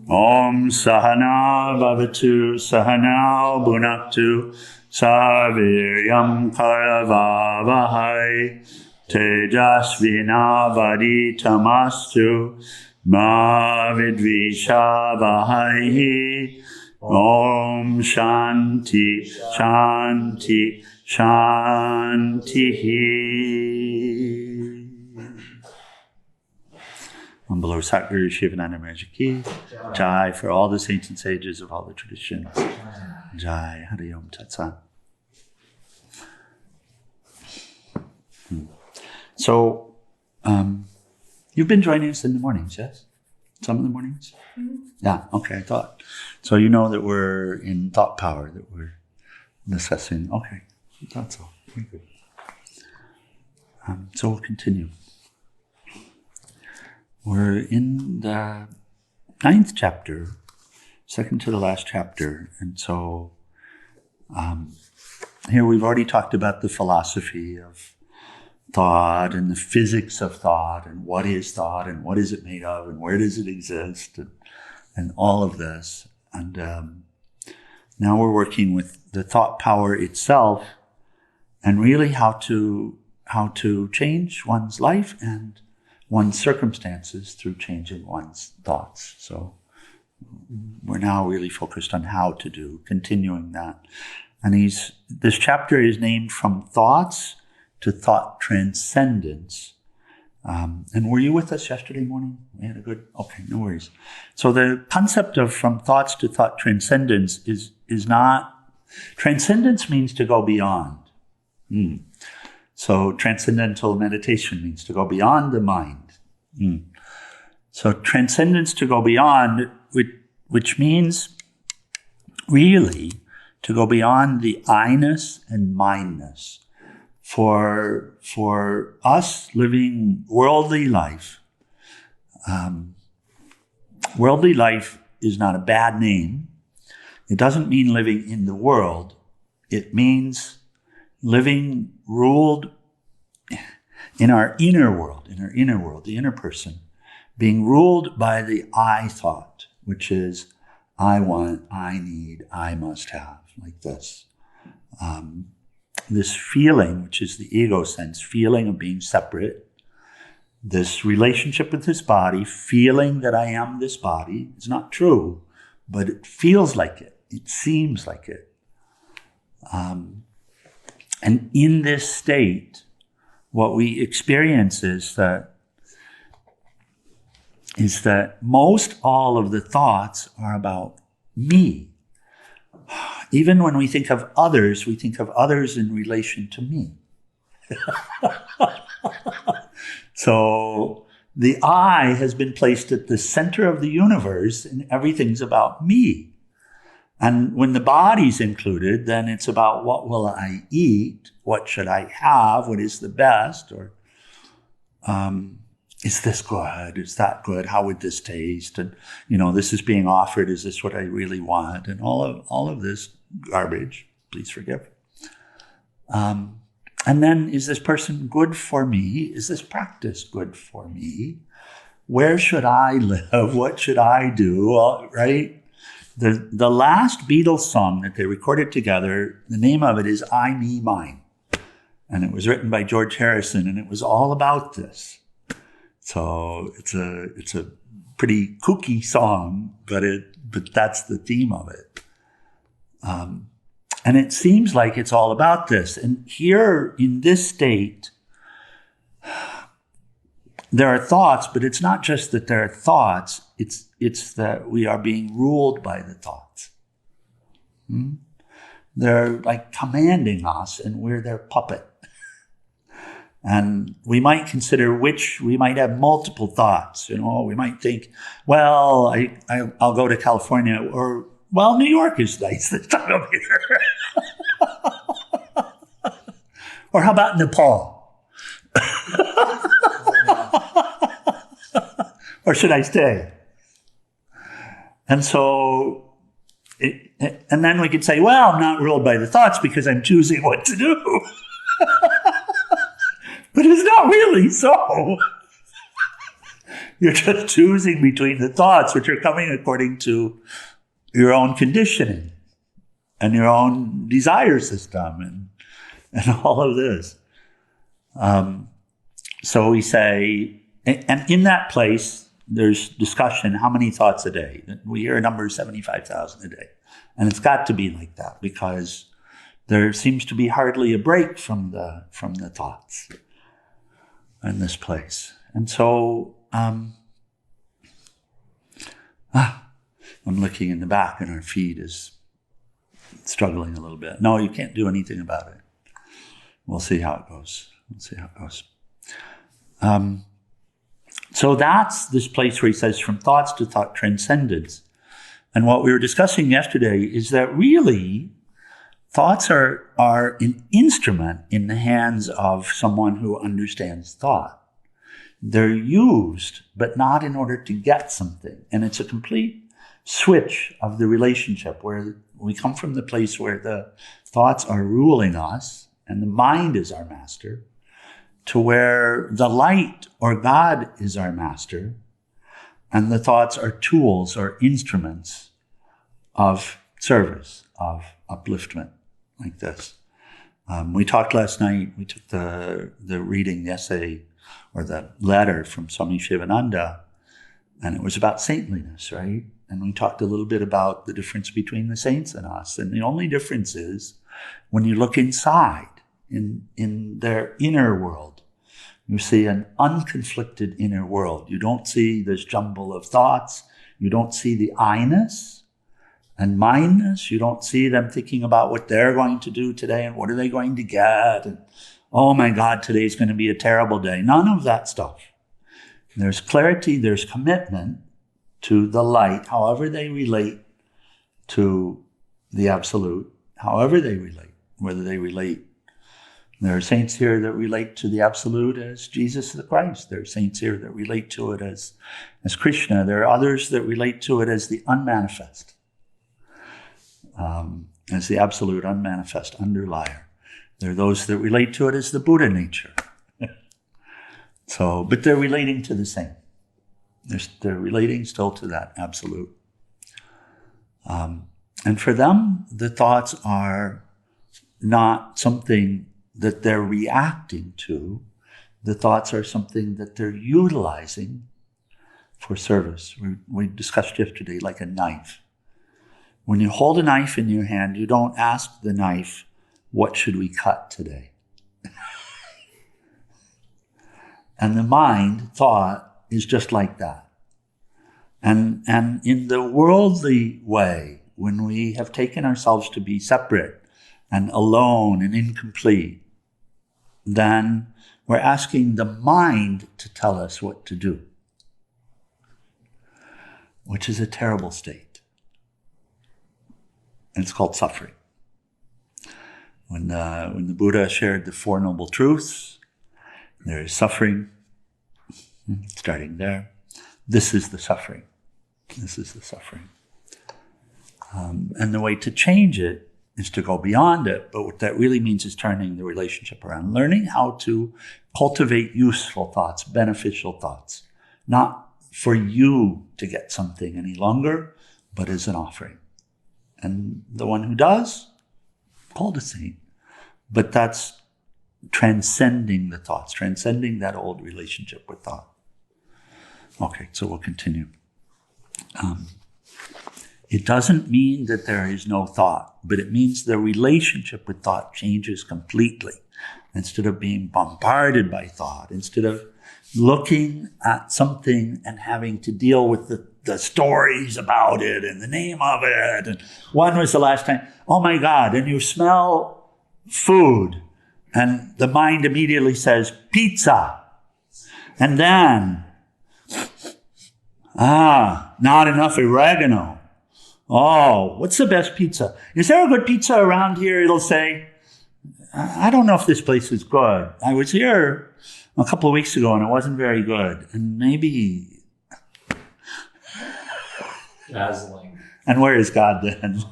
Om Sahanā-Vavatu, Sahanā-Bhunaktu, Vīryam Karavā-vahai, Tejas Vinā Vadhīta Mastu, Vidvishā-Vahai. Om Shānti, Shānti, Shāntihi. On below Satguru Sivananda Maharaj Ki, Jai for all the saints and sages of all the traditions. Jai, Hari Om Tat Sat. So, you've been joining us in the mornings, yes? Some of the mornings? Mm-hmm. Yeah, okay, I thought. So you know that we're in thought power, that we're discussing. Okay, that's all. Very good. So we'll continue. We're in the 9th chapter, second to the last chapter. And so here we've already talked about the philosophy of thought and the physics of thought and what is thought and what is it made of and where does it exist and all of this. And now we're working with the thought power itself and really how to change one's life and one's circumstances through changing one's thoughts. So we're now really focused on how to do, continuing that. And this chapter is named From Thoughts to Thought Transcendence. And were you with us yesterday morning? We had a good, okay, no worries. So the concept of from thoughts to thought transcendence is not, transcendence means to go beyond. So transcendental meditation means to go beyond the mind. So transcendence to go beyond, which means really to go beyond the I-ness and mindness. For us living worldly life, worldly life is not a bad name. It doesn't mean living in the world. It means living ruled in our inner world, the inner person, being ruled by the I thought, which is I want, I need, I must have, like this. This feeling, which is the ego sense, feeling of being separate, this relationship with this body, feeling that I am this body, is not true, but it feels like it. It seems like it. And in this state, what we experience is that most all of the thoughts are about me. Even when we think of others in relation to me. So the I has been placed at the center of the universe and everything's about me. And when the body's included, then it's about what will I eat? What should I have? What is the best? Or is this good? Is that good? How would this taste? And, this is being offered. Is this what I really want? And all of this garbage, please forgive. And then, is this person good for me? Is this practice good for me? Where should I live? What should I do? Right? The last Beatles song that they recorded together, the name of it is I, Me, Mine. And it was written by George Harrison, and it was all about this. So it's a pretty kooky song, but that's the theme of it. And it seems like it's all about this. And here in this state, there are thoughts, but it's not just that there are thoughts, it's that we are being ruled by the thoughts. They're like commanding us, and we're their puppet. And we might consider we might have multiple thoughts. We might think, well, I'll go to California, or, well, New York is nice this time of year. Or how about Nepal? Or should I stay? And so And then we could say, well, I'm not ruled by the thoughts because I'm choosing what to do. But it's not really so. You're just choosing between the thoughts, which are coming according to your own conditioning and your own desire system and all of this. So we say, and in that place, there's discussion, how many thoughts a day? We hear a number 75,000 a day. And it's got to be like that because there seems to be hardly a break from the thoughts in this place. And so I'm looking in the back and our feed is struggling a little bit. No, you can't do anything about it. We'll see how it goes. So that's this place where he says from thoughts to thought transcendence. And what we were discussing yesterday is that really thoughts are an instrument in the hands of someone who understands thought. They're used, but not in order to get something. And it's a complete switch of the relationship where we come from the place where the thoughts are ruling us and the mind is our master, to where the light or God is our master and the thoughts are tools or instruments of service, of upliftment, like this. We talked last night, we took the reading, the essay, or the letter from Swami Sivananda, and it was about saintliness, right? And we talked a little bit about the difference between the saints and us. And the only difference is when you look inside, in their inner world, you see an unconflicted inner world. You don't see this jumble of thoughts. You don't see the I-ness and mindness. You don't see them thinking about what they're going to do today and what are they going to get. And, oh my God, today's going to be a terrible day. None of that stuff. There's clarity, there's commitment to the light, however they relate to the Absolute, however they relate, whether they relate. There are saints here that relate to the Absolute as Jesus the Christ. There are saints here that relate to it as Krishna. There are others that relate to it as the unmanifest, as the Absolute unmanifest underlier. There are those that relate to it as the Buddha nature. But they're relating to the same. They're relating still to that Absolute. And for them, the thoughts are not something that they're reacting to. The thoughts are something that they're utilizing for service. We discussed yesterday, like a knife. When you hold a knife in your hand, you don't ask the knife, what should we cut today? And the mind, thought, is just like that. And in the worldly way, when we have taken ourselves to be separate and alone and incomplete, then we're asking the mind to tell us what to do, which is a terrible state. And it's called suffering. When the Buddha shared the Four Noble Truths, there is suffering, starting there. This is the suffering. This is the suffering. And the way to change it is to go beyond it. But what that really means is turning the relationship around, learning how to cultivate useful thoughts, beneficial thoughts, not for you to get something any longer, but as an offering. And the one who does, called a saint. But that's transcending the thoughts, transcending that old relationship with thought. Okay, so we'll continue. It doesn't mean that there is no thought, but it means the relationship with thought changes completely. Instead of being bombarded by thought, instead of looking at something and having to deal with the stories about it and the name of it. And when was the last time? Oh my God, and you smell food and the mind immediately says, pizza. And then, not enough oregano. Oh, what's the best pizza? Is there a good pizza around here? It'll say, I don't know if this place is good. I was here a couple of weeks ago and it wasn't very good. And maybe... Dazzling. And where is God then?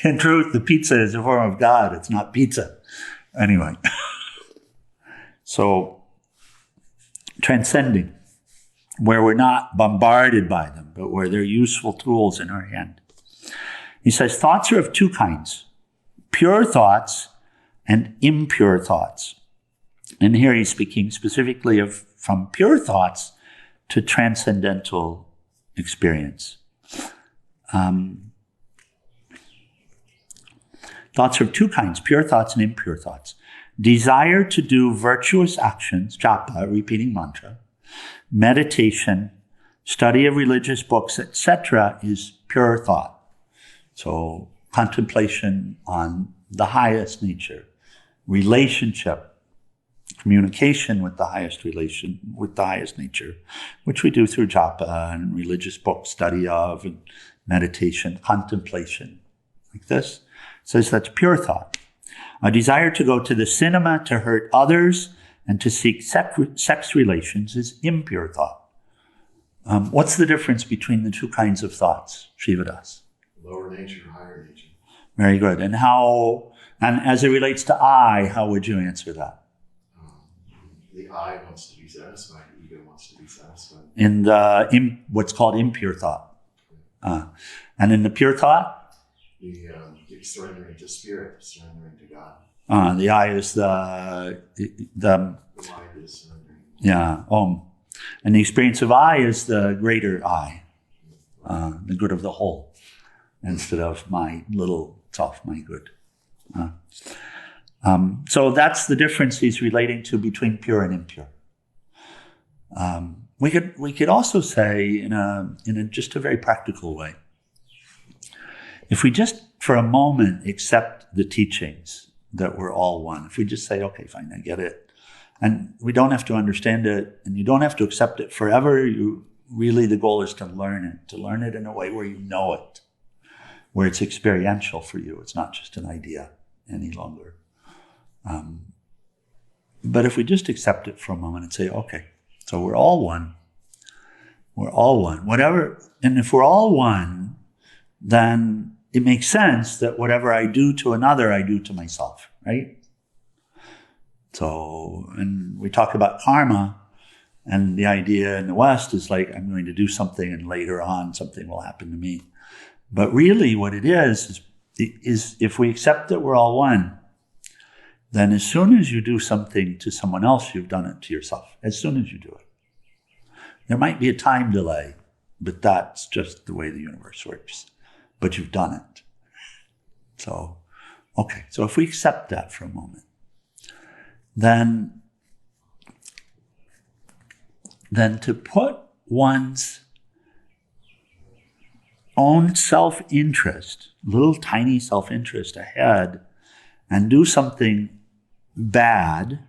In truth, the pizza is a form of God. It's not pizza. Anyway. So, transcending, where we're not bombarded by them, but where they're useful tools in our hand. He says, thoughts are of two kinds, pure thoughts and impure thoughts. And here he's speaking specifically of from pure thoughts to transcendental experience. Thoughts are of two kinds, pure thoughts and impure thoughts. Desire to do virtuous actions, japa, repeating mantra, meditation, study of religious books, etc., is pure thought. So contemplation on the highest nature, relationship, communication with the highest relation, with the highest nature, which we do through japa and religious books, study of, and meditation, contemplation, like this. It says that's pure thought. A desire to go to the cinema to hurt others and to seek sex relations is impure thought. What's the difference between the two kinds of thoughts, Shivadas? Lower nature, higher nature. Very good. And as it relates to I, how would you answer that? The I wants to be satisfied, the ego wants to be satisfied. In what's called impure thought. And in the pure thought? The surrendering to spirit, surrendering to God. The I is the mind is surrendering. Yeah, Om. And the experience of I is the greater I, the good of the whole, instead of my little self, my good. So that's the difference he's relating to between pure and impure. We could also say in a just a very practical way, if we just for a moment accept the teachings that we're all one, if we just say, okay, fine, I get it, and we don't have to understand it, and you don't have to accept it forever. Really, the goal is to learn it in a way where you know it, where it's experiential for you. It's not just an idea any longer. But if we just accept it for a moment and say, okay, so we're all one. We're all one. Whatever, and if we're all one, then it makes sense that whatever I do to another, I do to myself, right? So, and we talk about karma, and the idea in the West is like, I'm going to do something and later on something will happen to me. But really what it is if we accept that we're all one, then as soon as you do something to someone else, you've done it to yourself. As soon as you do it. There might be a time delay, but that's just the way the universe works. But you've done it. So, okay. So if we accept that for a moment, then to put one's own self-interest, little tiny self-interest ahead, and do something bad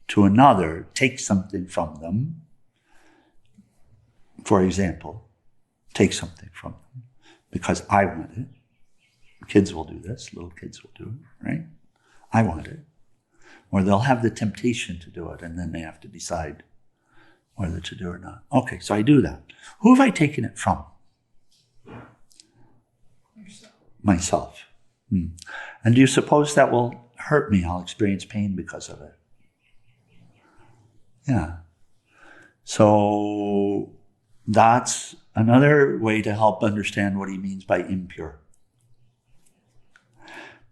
to another, take something from them, for example, take something from them, because I want it. Kids will do this, little kids will do it, right? I want it. Or they'll have the temptation to do it, and then they have to decide whether to do it or not. Okay, so I do that. Who have I taken it from? Yourself. Myself. And do you suppose that will hurt me? I'll experience pain because of it. Yeah. So that's another way to help understand what he means by impure.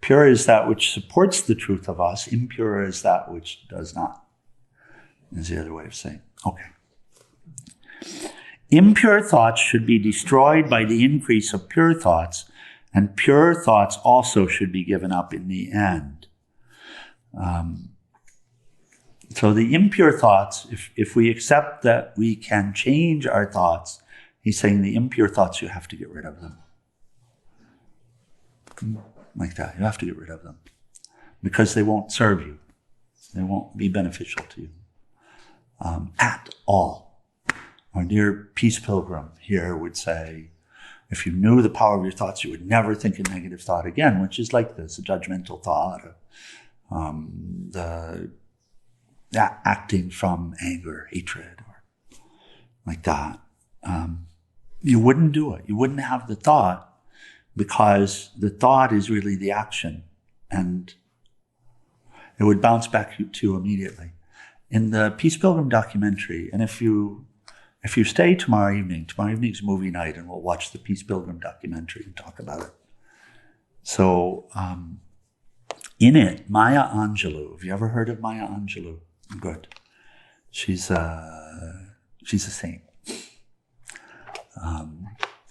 Pure is that which supports the truth of us. Impure is that which does not, is the other way of saying. Okay. Impure thoughts should be destroyed by the increase of pure thoughts, and pure thoughts also should be given up in the end. So the impure thoughts, if we accept that we can change our thoughts, he's saying the impure thoughts, you have to get rid of them. Like that, you have to get rid of them. Because they won't serve you. They won't be beneficial to you. At all. Our dear peace pilgrim here would say, if you knew the power of your thoughts, you would never think a negative thought again, which is like this, a judgmental thought, acting from anger, hatred, or like that. you wouldn't do it. You wouldn't have the thought, because the thought is really the action, and it would bounce back to you immediately. In the Peace Pilgrim documentary, and if you stay tomorrow evening's movie night, and we'll watch the Peace Pilgrim documentary and talk about it. So in it, Maya Angelou, have you ever heard of Maya Angelou? Good. She's a saint.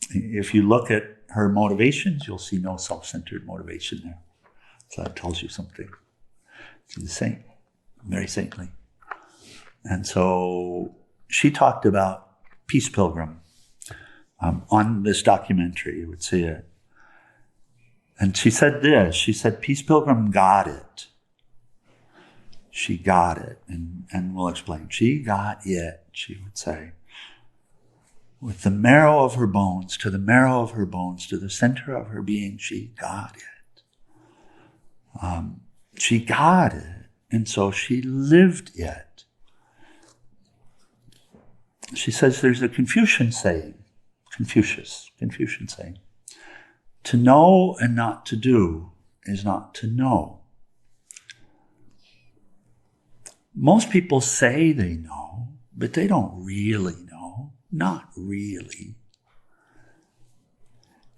If you look at her motivations, you'll see no self-centered motivation there. So that tells you something. She's a saint, very saintly. And so she talked about Peace Pilgrim on this documentary. You would see it. And she said this, she said, Peace Pilgrim got it. She got it. And we'll explain. She got it, she would say. With the marrow of her bones, to the marrow of her bones, to the center of her being, she got it. She got it. And so she lived it. She says there's a Confucian saying, Confucian saying, to know and not to do is not to know. Most people say they know, but they don't really know. Not really.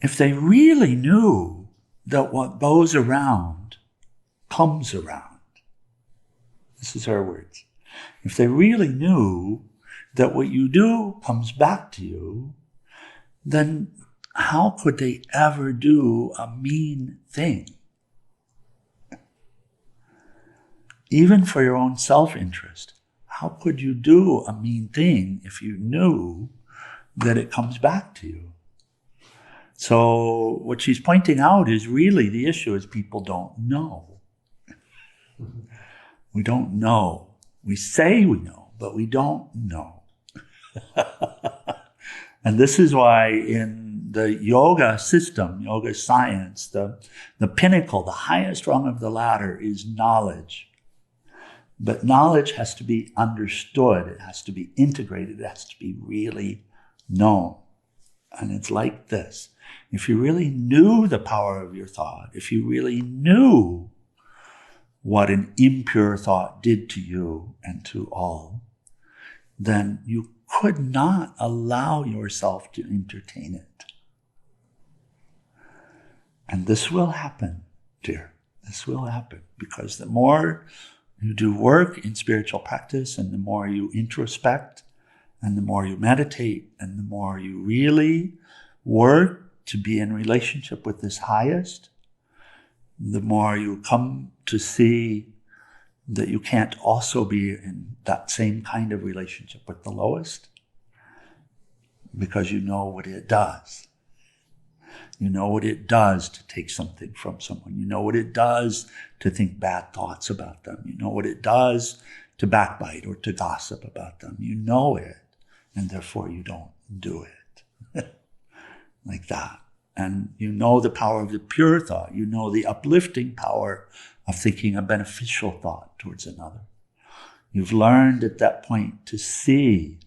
If they really knew that what goes around comes around, this is her words. If they really knew that what you do comes back to you, then how could they ever do a mean thing? Even for your own self-interest, how could you do a mean thing if you knew that it comes back to you? So what she's pointing out is really the issue is people don't know. We don't know. We say we know, but we don't know. And this is why in the yoga system, yoga science, the pinnacle, the highest rung of the ladder is knowledge. But knowledge has to be understood. It has to be integrated. It has to be really known. And it's like this. If you really knew the power of your thought, if you really knew what an impure thought did to you and to all, then you could not allow yourself to entertain it. And this will happen, dear. This will happen, because the more you do work in spiritual practice, and the more you introspect, and the more you meditate, and the more you really work to be in relationship with this highest, the more you come to see that you can't also be in that same kind of relationship with the lowest, because you know what it does. You know what it does to take something from someone. You know what it does to think bad thoughts about them. You know what it does to backbite or to gossip about them. You know it, and therefore you don't do it. Like that. And you know the power of the pure thought. You know the uplifting power of thinking a beneficial thought towards another. You've learned at that point to see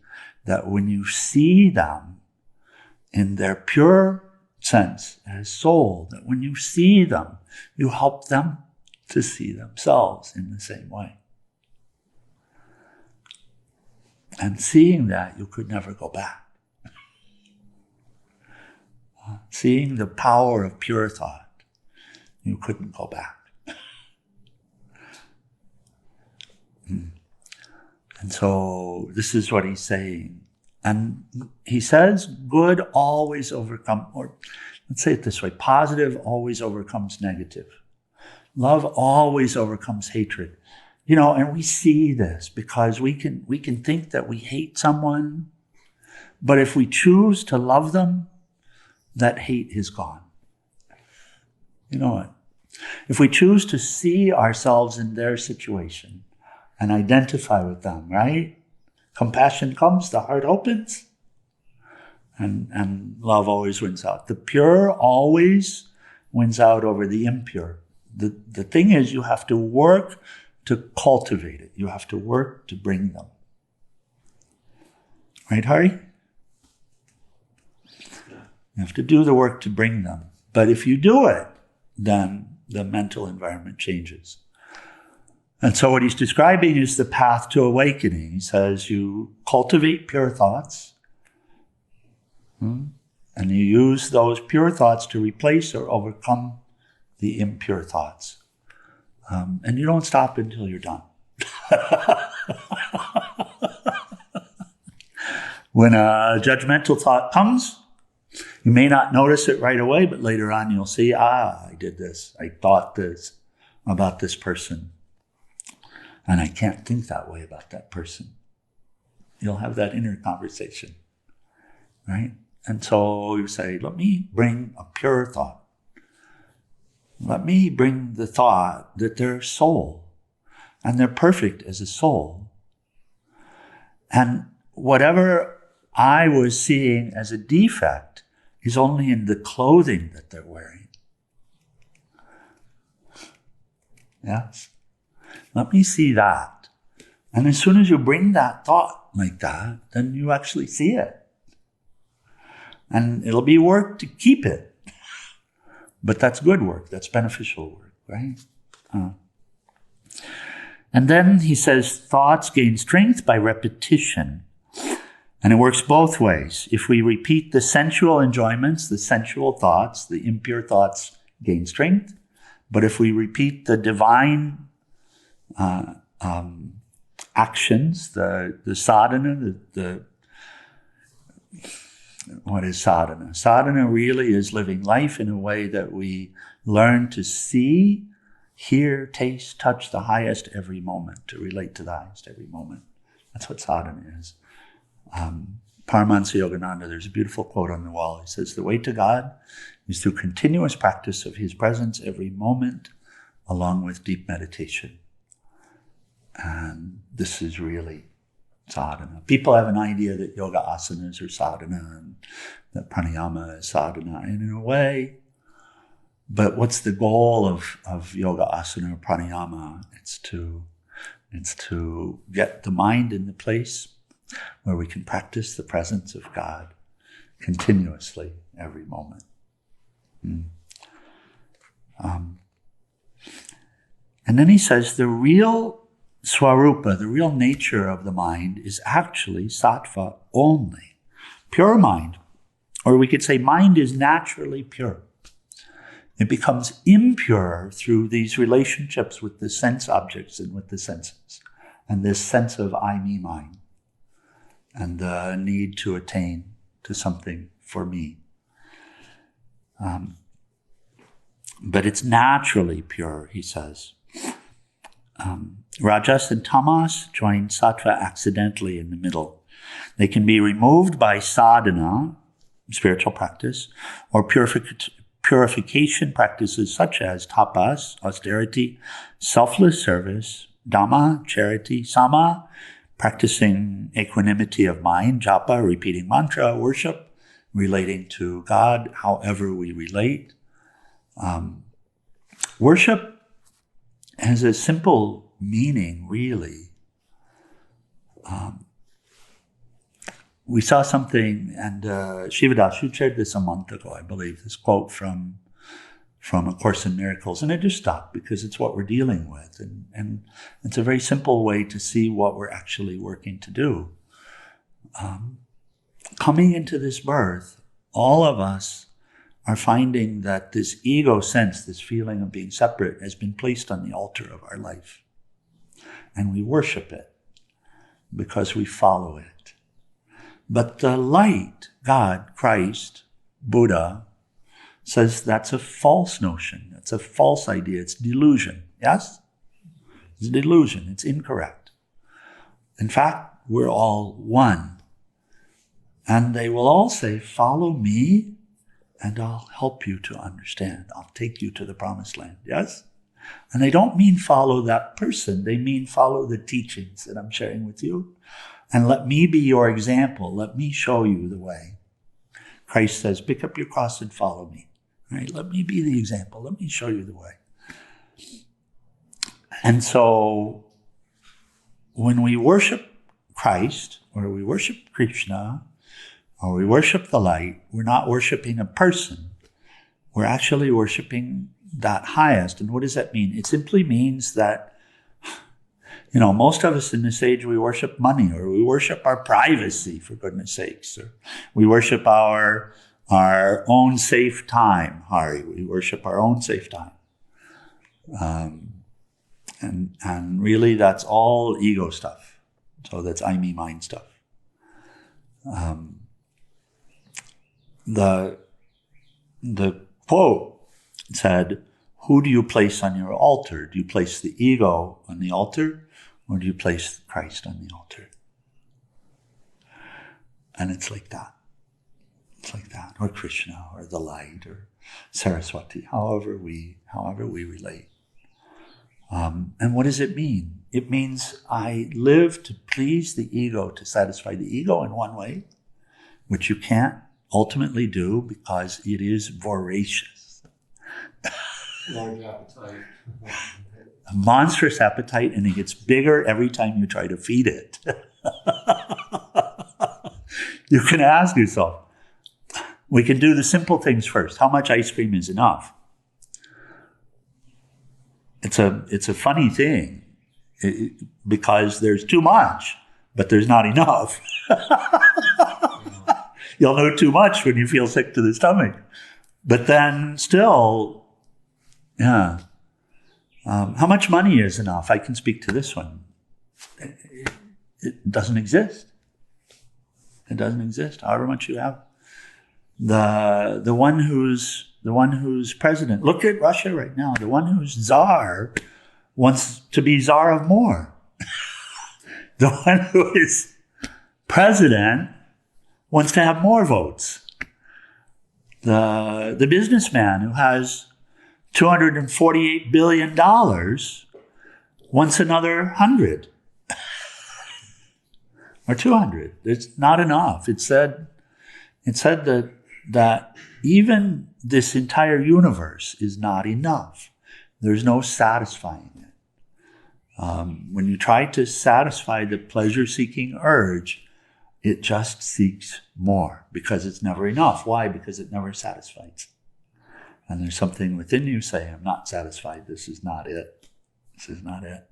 that when you see them in their pure sense as soul, that when you see them, you help them to see themselves in the same way. And seeing that, you could never go back. Seeing the power of pure thought, you couldn't go back. And so this is what he's saying. And he says, good always overcomes, or let's say it this way, positive always overcomes negative. Love always overcomes hatred. You know, and we see this because we can think that we hate someone, but if we choose to love them, that hate is gone. You know what? If we choose to see ourselves in their situation and identify with them, right? Compassion comes, the heart opens, and love always wins out. The pure always wins out over the impure. The thing is, you have to work to cultivate it. You have to work to bring them. Right, Hari? You have to do the work to bring them. But if you do it, then the mental environment changes. And so what he's describing is the path to awakening. He says you cultivate pure thoughts, and you use those pure thoughts to replace or overcome the impure thoughts. And you don't stop until you're done. When a judgmental thought comes, you may not notice it right away, but later on you'll see, I did this. I thought this about this person. And I can't think that way about that person. You'll have that inner conversation, right? And so you say, let me bring a pure thought. Let me bring the thought that they're soul, and they're perfect as a soul. And whatever I was seeing as a defect is only in the clothing that they're wearing. Yes? Let me see that. And as soon as you bring that thought like that, then you actually see it. And it'll be work to keep it. But that's good work. That's beneficial work, right? And then he says, thoughts gain strength by repetition. And it works both ways. If we repeat the sensual enjoyments, the sensual thoughts, the impure thoughts gain strength. But if we repeat the divine actions, the sadhana, what is sadhana? Sadhana really is living life in a way that we learn to see, hear, taste, touch the highest every moment, to relate to the highest every moment. That's what sadhana is. Paramahansa Yogananda, there's a beautiful quote on the wall. He says, the way to God is through continuous practice of his presence every moment, along with deep meditation. And this is really sadhana. People have an idea that yoga asanas are sadhana and that pranayama is sadhana. And in a way, but what's the goal of yoga asana or pranayama? It's to get the mind in the place where we can practice the presence of God continuously every moment. And then he says the real swarupa, the real nature of the mind, is actually sattva only. Pure mind, or we could say mind is naturally pure. It becomes impure through these relationships with the sense objects and with the senses, and this sense of I, me, mine, and the need to attain to something for me. But it's naturally pure, he says. Rajas and tamas join sattva accidentally in the middle. They can be removed by sadhana, spiritual practice, or purification practices such as tapas, austerity, selfless service, dhamma, charity, sama, practicing equanimity of mind, japa, repeating mantra, worship, relating to God, however we relate. Worship has a simple meaning, really. We saw something, and Shivadas, you shared this a month ago, I believe, this quote from A Course in Miracles, and it just stopped because it's what we're dealing with, and it's a very simple way to see what we're actually working to do. Coming into this birth, all of us are finding that this ego sense, this feeling of being separate, has been placed on the altar of our life. And we worship it because we follow it. But the light, God, Christ, Buddha, says that's a false notion. It's a false idea. It's delusion. Yes? It's delusion. It's incorrect. In fact, we're all one. And they will all say, follow me, and I'll help you to understand. I'll take you to the promised land. Yes? And they don't mean follow that person. They mean follow the teachings that I'm sharing with you. And let me be your example. Let me show you the way. Christ says, pick up your cross and follow me. Right? Let me be the example. Let me show you the way. And so when we worship Christ, or we worship Krishna, or we worship the light, we're not worshiping a person. We're actually worshiping that highest. And what does that mean? It simply means that, most of us in this age, we worship money, or we worship our privacy, for goodness sakes, or we worship our own safe time, Hari. We worship our own safe time. And really that's all ego stuff. So that's I, me, mine stuff. The quote said, who do you place on your altar? Do you place the ego on the altar, or do you place Christ on the altar? And it's like that. It's like that. Or Krishna, or the light, or Saraswati, however we relate. And what does it mean? It means I live to please the ego, to satisfy the ego in one way, which you can't ultimately do because it is voracious. Large appetite. A monstrous appetite, and it gets bigger every time you try to feed it. You can ask yourself, we can do the simple things first. How much ice cream is enough? It's a funny thing because there's too much, but there's not enough. You'll know too much when you feel sick to the stomach. But then still, yeah. How much money is enough? I can speak to this one. It doesn't exist. It doesn't exist. However much you have. The one who's president. Look at Russia right now. The one who's czar wants to be czar of more. The one who is president wants to have more votes. The businessman who has $248 billion wants another 100 or 200. It's not enough. It said that even this entire universe is not enough. There's no satisfying it. When you try to satisfy the pleasure-seeking urge, it just seeks more because it's never enough. Why? Because it never satisfies. And there's something within you saying, I'm not satisfied. This is not it. This is not it.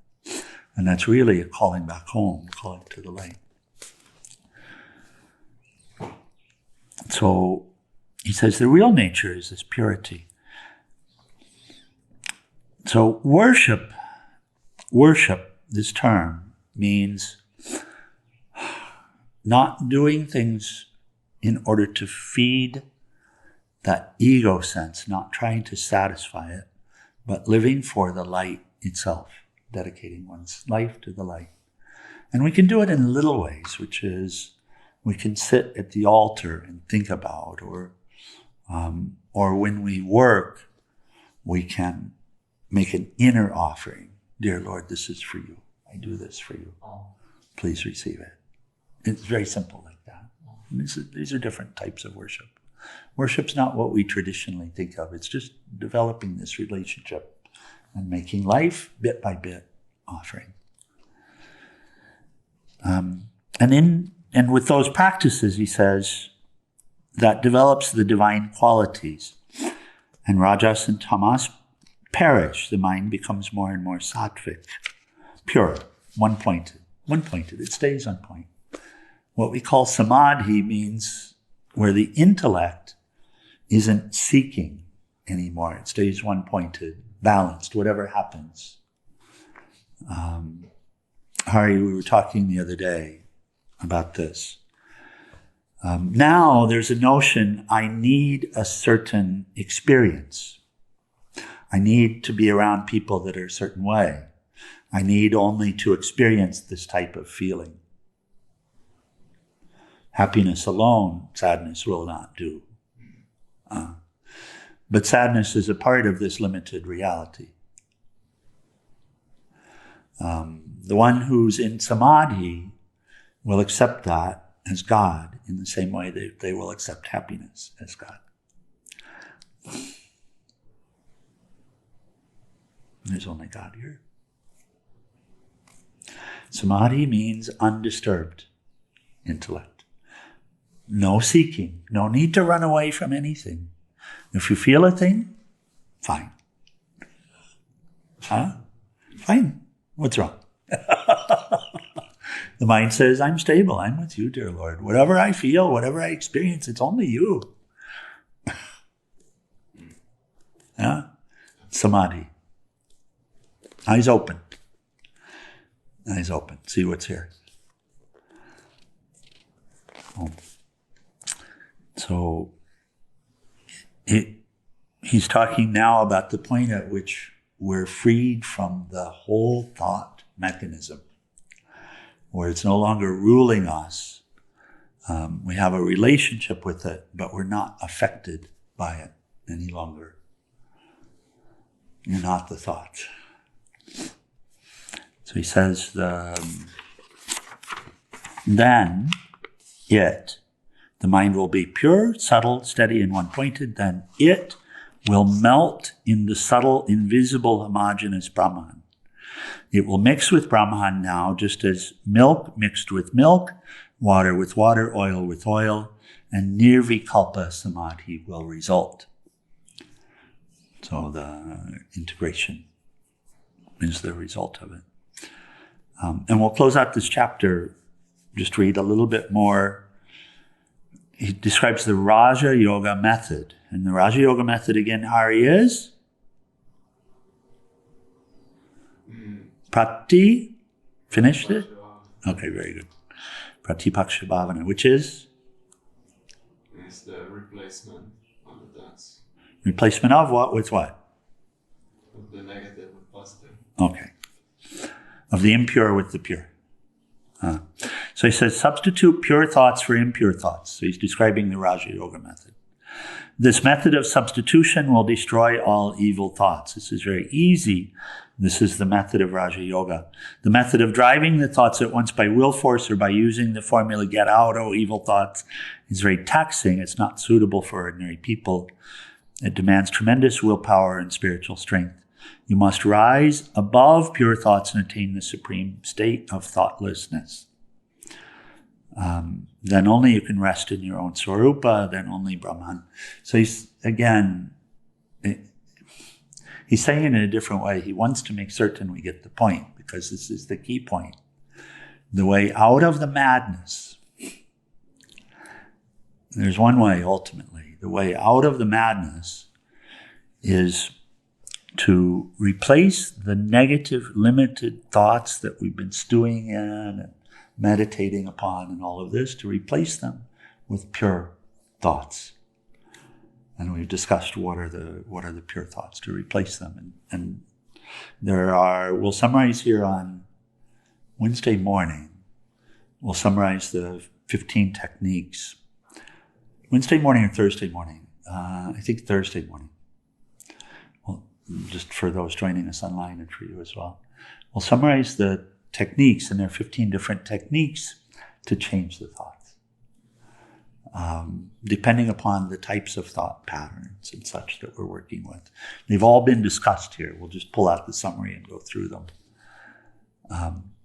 And that's really a calling back home, calling to the light. So he says the real nature is this purity. So worship, this term, means not doing things in order to feed that ego sense, not trying to satisfy it, but living for the light itself, dedicating one's life to the light. And we can do it in little ways, which is we can sit at the altar and think about, or when we work, we can make an inner offering. Dear Lord, this is for you. I do this for you. Please receive it. It's very simple like that. And these are different types of worship. Worship's not what we traditionally think of. It's just developing this relationship and making life bit by bit offering. And with those practices, he says, that develops the divine qualities. And rajas and tamas perish. The mind becomes more and more sattvic, pure, one-pointed. It stays on point. What we call samadhi means where the intellect isn't seeking anymore. It stays one-pointed, balanced, whatever happens. Hari, we were talking the other day about this. Now there's a notion, I need a certain experience. I need to be around people that are a certain way. I need only to experience this type of feeling. Happiness alone, sadness will not do. But sadness is a part of this limited reality. The one who's in samadhi will accept that as God in the same way they will accept happiness as God. There's only God here. Samadhi means undisturbed intellect. No seeking. No need to run away from anything. If you feel a thing, fine. Huh? Fine. What's wrong? The mind says, I'm stable. I'm with you, dear Lord. Whatever I feel, whatever I experience, it's only you. Yeah? Samadhi. Eyes open. Eyes open. See what's here. Oh. So he's talking now about the point at which we're freed from the whole thought mechanism, where it's no longer ruling us. We have a relationship with it, but we're not affected by it any longer. You're not the thought. So he says, then it, the mind will be pure, subtle, steady, and one-pointed. Then it will melt in the subtle, invisible, homogeneous Brahman. It will mix with Brahman now, just as milk mixed with milk, water with water, oil with oil, and nirvikalpa samadhi will result. So the integration is the result of it. And we'll close out this chapter, just read a little bit more. He describes the Raja Yoga method. And the Raja Yoga method, again, Hari, is Prati. Finished it? Okay, very good. Pratipaksha Bhavana, which is? It's the replacement of the thoughts. Replacement of what with what? Of the negative with positive. Okay. Of the impure with the pure. So he says, substitute pure thoughts for impure thoughts. So he's describing the Raja Yoga method. This method of substitution will destroy all evil thoughts. This is very easy. This is the method of Raja Yoga. The method of driving the thoughts at once by will force or by using the formula, get out, oh evil thoughts, is very taxing. It's not suitable for ordinary people. It demands tremendous willpower and spiritual strength. You must rise above pure thoughts and attain the supreme state of thoughtlessness. Then only you can rest in your own Swarupa, then only Brahman. So he's saying it in a different way. He wants to make certain we get the point, because this is the key point. The way out of the madness. There's one way, ultimately. The way out of the madness is to replace the negative, limited thoughts that we've been stewing in and meditating upon and all of this, to replace them with pure thoughts. And we've discussed what are the pure thoughts, to replace them. And we'll summarize here on Wednesday morning, we'll summarize the 15 techniques. Wednesday morning or Thursday morning? I think Thursday morning. Well, just for those joining us online and for you as well. We'll summarize the techniques, and there are 15 different techniques to change the thoughts. Depending upon the types of thought patterns and such that we're working with. They've all been discussed here. We'll just pull out the summary and go through them.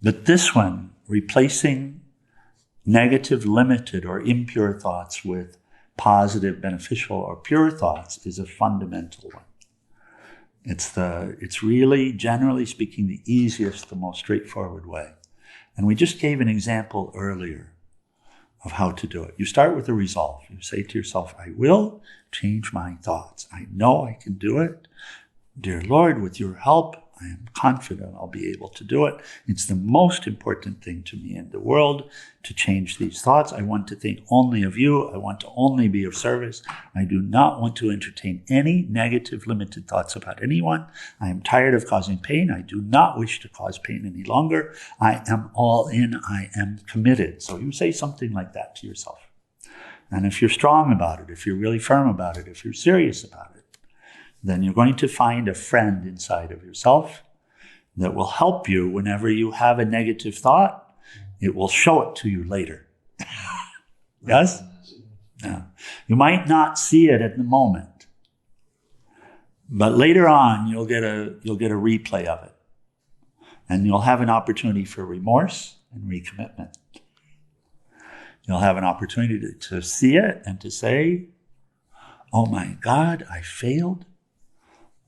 But this one, replacing negative, limited, or impure thoughts with positive, beneficial, or pure thoughts, is a fundamental one. It's really, generally speaking, the easiest, the most straightforward way. And we just gave an example earlier of how to do it. You start with a resolve. You say to yourself, I will change my thoughts. I know I can do it. Dear Lord, with your help, I am confident I'll be able to do it. It's the most important thing to me in the world to change these thoughts. I want to think only of you. I want to only be of service. I do not want to entertain any negative, limited thoughts about anyone. I am tired of causing pain. I do not wish to cause pain any longer. I am all in. I am committed. So you say something like that to yourself. And if you're strong about it, if you're really firm about it, if you're serious about it, then you're going to find a friend inside of yourself that will help you whenever you have a negative thought. It will show it to you later. Yes? Yeah. You might not see it at the moment, but later on you'll get a replay of it, and you'll have an opportunity for remorse and recommitment. You'll have an opportunity to see it and to say, oh my God, I failed.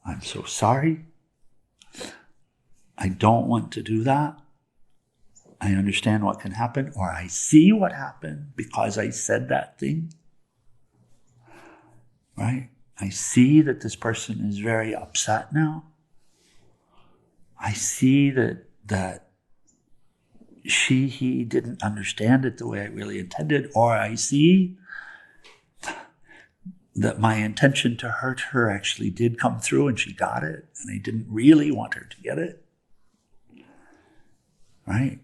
I'm so sorry. I don't want to do that. I understand what can happen, or I see what happened because I said that thing. Right? I see that this person is very upset now. I see that he didn't understand it the way I really intended, or I see that my intention to hurt her actually did come through and she got it, and I didn't really want her to get it. Right?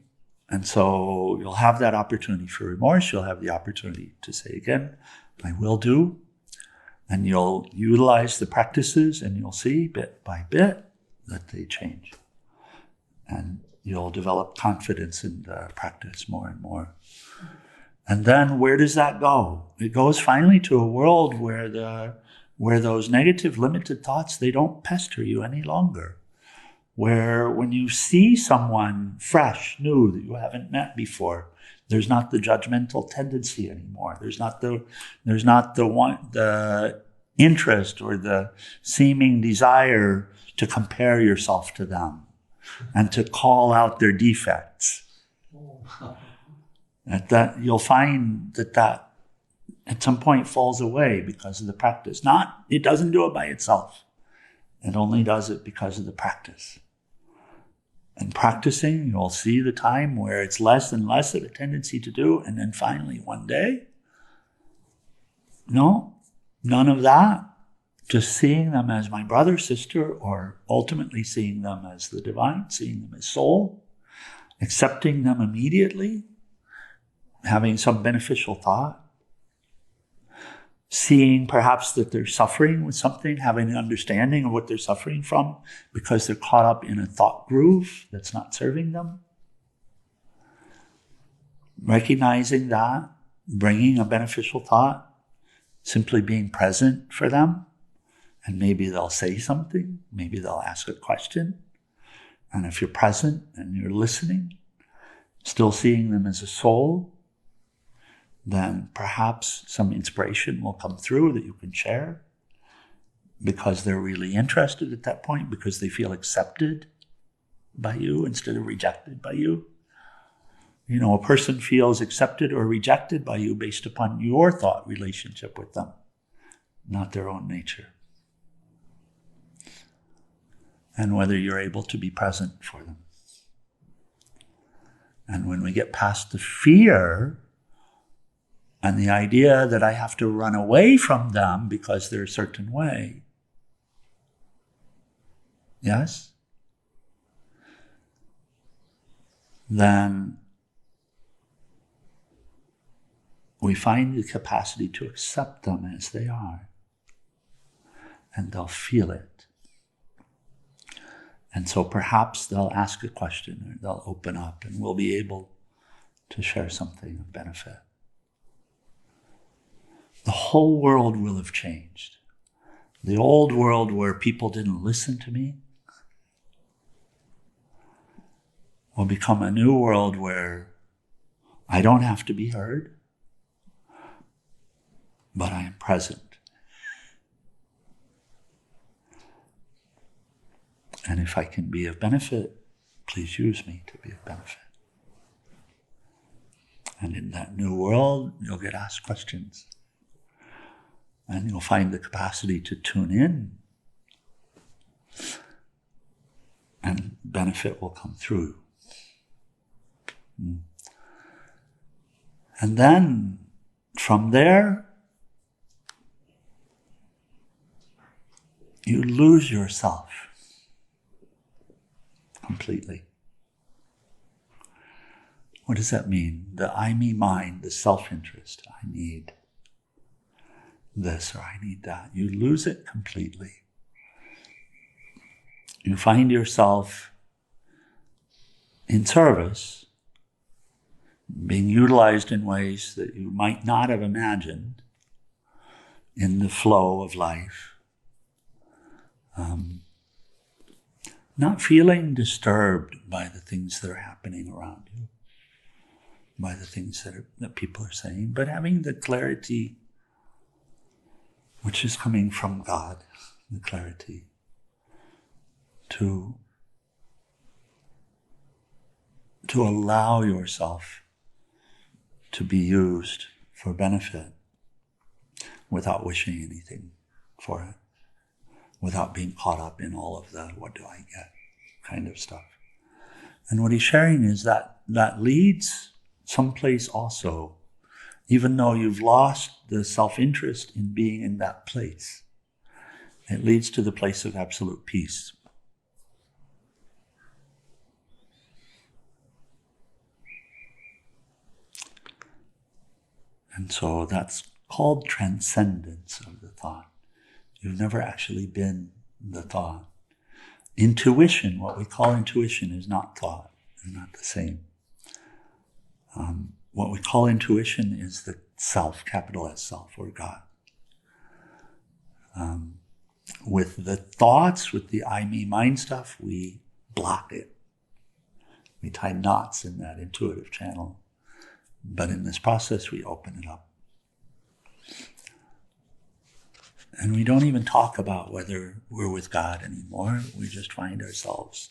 And so you'll have that opportunity for remorse. You'll have the opportunity to say again, I will do. And you'll utilize the practices and you'll see bit by bit that they change. And you'll develop confidence in the practice more and more. And then where does that go? It goes finally to a world where those negative limited thoughts, they don't pester you any longer. Where when you see someone fresh, new, that you haven't met before, there's not the judgmental tendency anymore. There's not the interest or the seeming desire to compare yourself to them and to call out their defects. That you'll find that at some point falls away because of the practice. It doesn't do it by itself. It only does it because of the practice. And practicing, you'll see the time where it's less and less of a tendency to do, and then finally one day, no, none of that. Just seeing them as my brother, sister, or ultimately seeing them as the divine, seeing them as soul, accepting them immediately, having some beneficial thought, seeing perhaps that they're suffering with something, having an understanding of what they're suffering from because they're caught up in a thought groove that's not serving them. Recognizing that, bringing a beneficial thought, simply being present for them, and maybe they'll say something, maybe they'll ask a question. And if you're present and you're listening, still seeing them as a soul, then perhaps some inspiration will come through that you can share because they're really interested at that point, because they feel accepted by you instead of rejected by you. You know, a person feels accepted or rejected by you based upon your thought relationship with them, not their own nature. And whether you're able to be present for them. And when we get past the fear and the idea that I have to run away from them because they're a certain way. Yes? Then we find the capacity to accept them as they are. And they'll feel it. And so perhaps they'll ask a question or they'll open up and we'll be able to share something of benefit. The whole world will have changed. The old world where people didn't listen to me will become a new world where I don't have to be heard, but I am present. And if I can be of benefit, please use me to be of benefit. And in that new world, you'll get asked questions. And you'll find the capacity to tune in. And benefit will come through. And then, from there, you lose yourself completely. What does that mean? The I, me, mine, the self-interest. I need this or I need that. You lose it completely. You find yourself in service, being utilized in ways that you might not have imagined in the flow of life. Not feeling disturbed by the things that are happening around you. by the things that people are saying, but having the clarity which is coming from God, the clarity to allow yourself to be used for benefit without wishing anything for it, without being caught up in all of the what do I get kind of stuff. And what he's sharing is that leads someplace also, even though you've lost the self-interest in being in that place. It leads to the place of absolute peace. And so that's called transcendence of the thought. You've never actually been the thought. Intuition, what we call intuition, is not thought. They're not the same. What we call intuition is the self, capital S self, or God. With the thoughts, with the I, me, mine stuff, we block it. We tie knots in that intuitive channel. But in this process, we open it up. And we don't even talk about whether we're with God anymore. We just find ourselves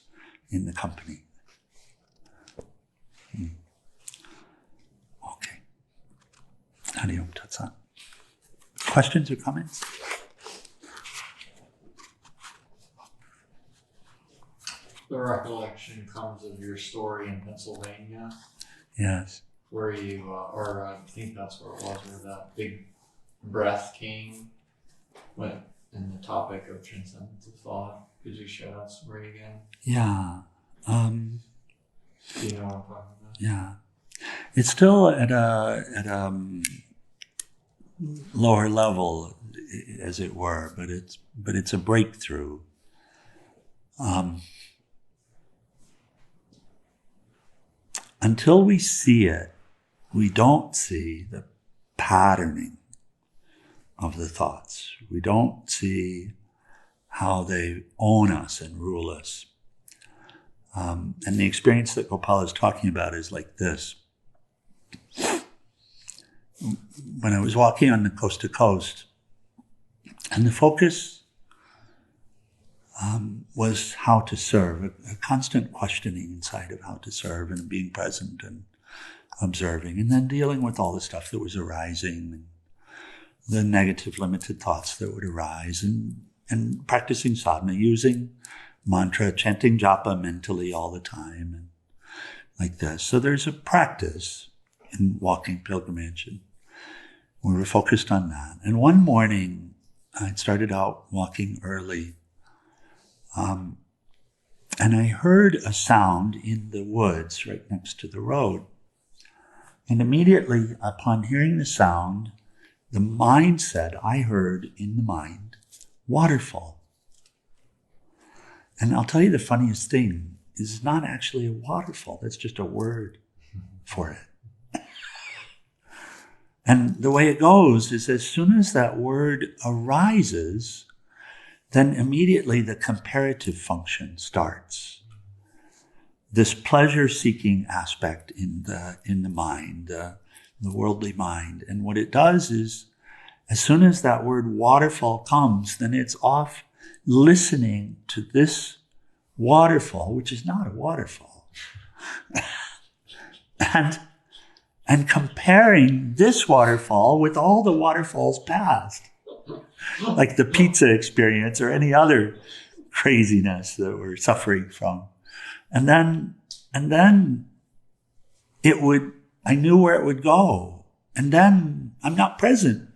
in the company. Okay. Hari Om Tat Sat. Questions or comments? The recollection comes of your story in Pennsylvania. Yes. Where you, or I think that's where it was, where that big breath came when, in the topic of transcendence of thought. Could you share that story again? Yeah. Do you know what I'm talking about? Yeah. It's still at a lower level, as it were, but it's a breakthrough. Until we see it, we don't see the patterning of the thoughts. We don't see how they own us and rule us. And the experience that Gopal is talking about is like this. When I was walking on the coast to coast, and the focus was how to serve, a constant questioning inside of how to serve and being present and observing, and then dealing with all the stuff that was arising, and the negative limited thoughts that would arise, and practicing sadhana, using mantra, chanting japa mentally all the time, and like this. So there's a practice in walking pilgrimage, and we were focused on that. And one morning, I started out walking early, and I heard a sound in the woods right next to the road. And immediately upon hearing the sound, the mind said, I heard in the mind, waterfall. And I'll tell you the funniest thing is it's not actually a waterfall. That's just a word for it. And the way it goes is as soon as that word arises, then immediately the comparative function starts. This pleasure-seeking aspect in the mind, the worldly mind. And what it does is, as soon as that word waterfall comes, then it's off listening to this waterfall, which is not a waterfall, and comparing this waterfall with all the waterfalls past, like the pizza experience or any other craziness that we're suffering from. And then I knew where it would go. And then I'm not present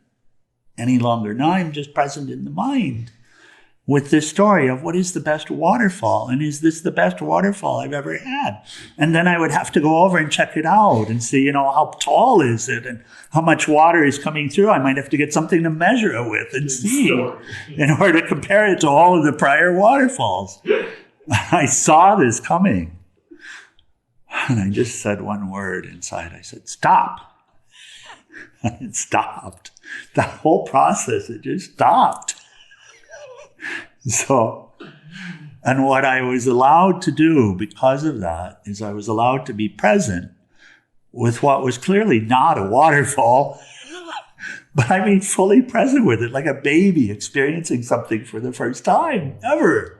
any longer. Now I'm just present in the mind with this story of what is the best waterfall, and is this the best waterfall I've ever had? And then I would have to go over and check it out and see, how tall is it and how much water is coming through. I might have to get something to measure it with and see in order to compare it to all of the prior waterfalls. I saw this coming. And I just said one word inside. I said, stop. And it stopped. That whole process, it just stopped. So, and what I was allowed to do because of that is I was allowed to be present with what was clearly not a waterfall, but I mean fully present with it, like a baby experiencing something for the first time ever.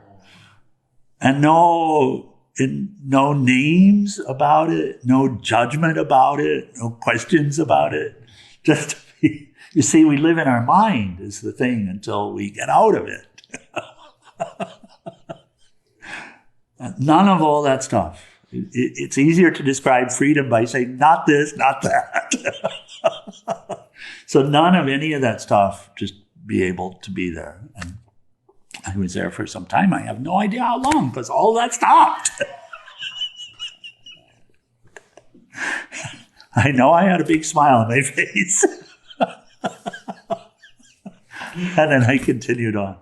And no names about it, no judgment about it, no questions about it. Just, you see, we live in our mind is the thing until we get out of it. None of all that stuff. It's easier to describe freedom by saying, not this, not that. So none of any of that stuff, just be able to be there. And I was there for some time. I have no idea how long, because all that stopped. I know I had a big smile on my face. And then I continued on.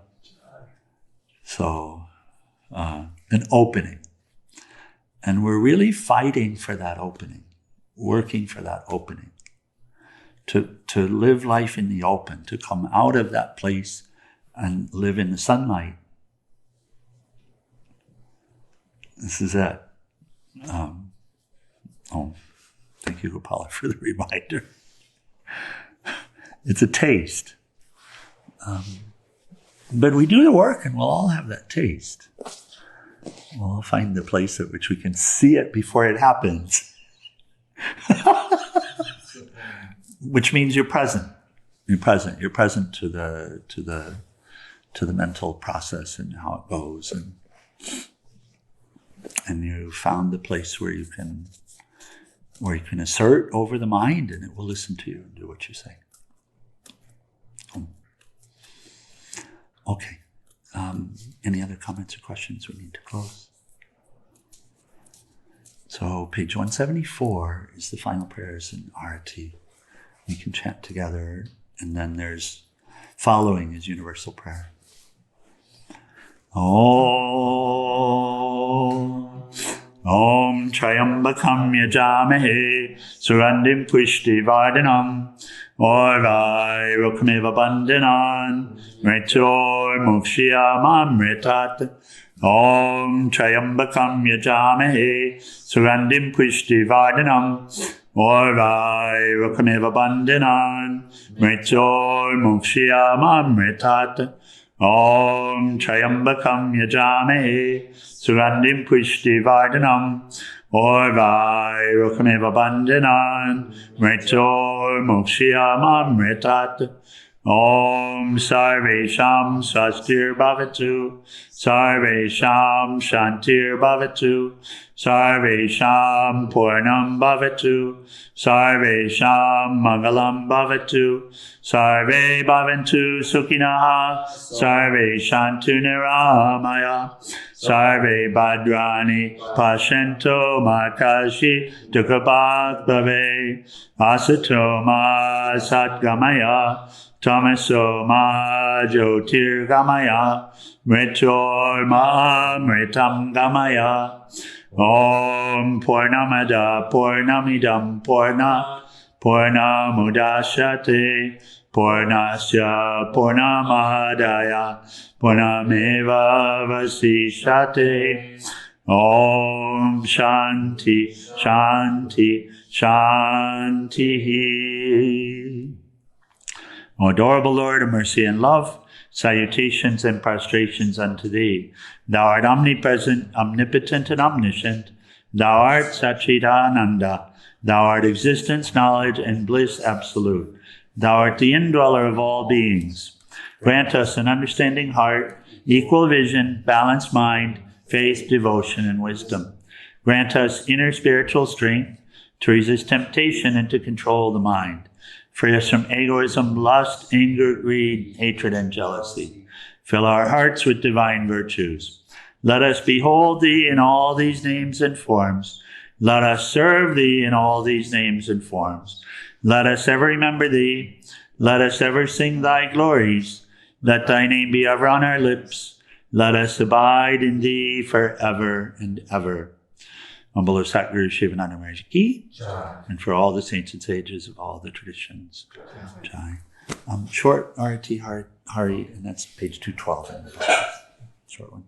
So, an opening. And we're really fighting for that opening, working for that opening. To live life in the open, to come out of that place and live in the sunlight. This is it. Thank you, Gopala, for the reminder. It's a taste. But we do the work and we'll all have that taste. We'll all find the place at which we can see it before it happens. Which means you're present. You're present. You're present to the mental process and how it goes, and you found the place where you can assert over the mind, and it will listen to you and do what you say. Okay. Any other comments or questions? We need to close. So page 174 is the final prayers in Arati. We can chant together, and then there's following is universal prayer. Om Trayambakam Yajamahe Surandim Pushti Vardhanam Orvai Rukmeva Bandhanan Mritor Mukshiyamamritat Om Trayambakam Yajamahe Surandim Pushti Vardhanam Orvai Rukmeva Bandhanan Mritor Mukshiyamamritat Om Trayambakam Yajamahe Surandim Pushti Vardhanam Orvai Rukmeva Bandhanan Mritor Mukshiyamamritat Om Sarvesham Swastir Bhavatu Sarvesham Shantir Bhavatu Sarvesham Purnam Bhavatu Sarvesham Mangalam Bhavatu Sarve Bhavantu Sukhinaha Sarve Shantu Niramaya Sarve Bhadrani Pashanto Makashi Dukhabhat Bhave Asatoma Satgamaya Tamasoma Jyotir Gamaya Mritor Mritam Gamaya Om Purnamada Purnamidam Purnamudashate Purnasya Purnamadaya Purnameva Vasishate Om Shānti Shānti Shāntihi. O adorable Lord of mercy and love, salutations and prostrations unto thee. Thou art omnipresent, omnipotent, and omniscient. Thou art Satchidananda. Thou art existence, knowledge, and bliss absolute. Thou art the indweller of all beings. Grant us an understanding heart, equal vision, balanced mind, faith, devotion, and wisdom. Grant us inner spiritual strength to resist temptation and to control the mind. Free us from egoism, lust, anger, greed, hatred, and jealousy. Fill our hearts with divine virtues. Let us behold thee in all these names and forms. Let us serve thee in all these names and forms. Let us ever remember thee. Let us ever sing thy glories. Let thy name be ever on our lips. Let us abide in thee forever and ever. On Bolo Satguru Sivananda Maharaj Ki, and for all the saints and sages of all the traditions. Jai. Short Arati Hari, and that's page 212 in the book. Short one.